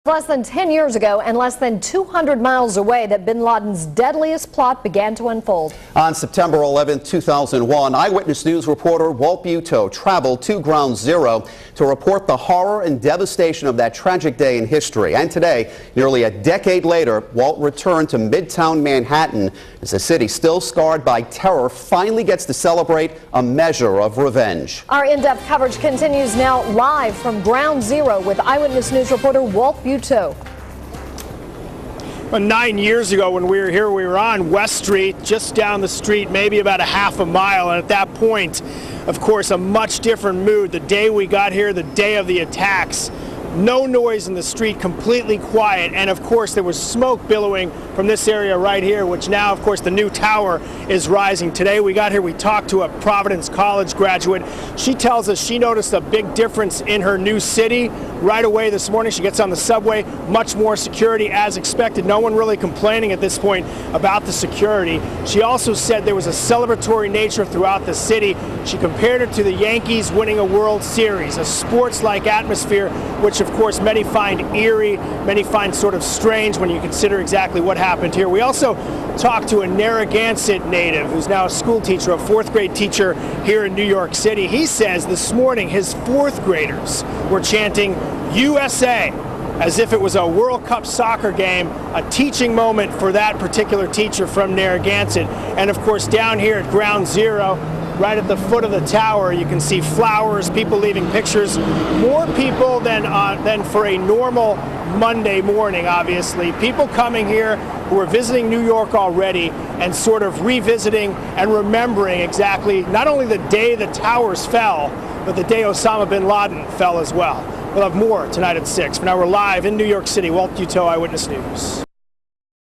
Less than 10 years ago and less than 200 miles away that bin Laden's deadliest plot began to unfold. On September 11, 2001, Eyewitness News reporter Walt Buteau traveled to Ground Zero to report the horror and devastation of that tragic day in history. And today, nearly a decade later, Walt returned to Midtown Manhattan as the city, still scarred by terror, finally gets to celebrate a measure of revenge. Our in-depth coverage continues now live from Ground Zero with Eyewitness News reporter Walt Buteau. Well, 9 years ago when we were here, we were on West Street, just down the street, maybe about a half a mile. And at that point, of course, a much different mood. The day we got here, the day of the attacks, no noise in the street, completely quiet. And of course, there was smoke billowing from this area right here, which now, of course, the new tower is rising. Today we got here, we talked to a Providence College graduate. She tells us she noticed a big difference in her new city right away this morning. She gets on the subway, much more security as expected. No one really complaining at this point about the security. She also said there was a celebratory nature throughout the city. She compared it to the Yankees winning a World Series, a sports-like atmosphere, which of course many find eerie, many find sort of strange when you consider exactly what happened here. We also talked to a Narragansett native who's now a school teacher, a fourth grade teacher here in New York City. He says this morning his fourth graders were chanting USA as if it was a World Cup soccer game, a teaching moment for that particular teacher from Narragansett. And of course down here at Ground Zero, right at the foot of the tower, you can see flowers, people leaving pictures. More people than for a normal Monday morning, obviously. People coming here who are visiting New York already and sort of revisiting and remembering exactly not only the day the towers fell, but the day Osama bin Laden fell as well. We'll have more tonight at 6. For now, we're live in New York City. Walt Buteau, Eyewitness News.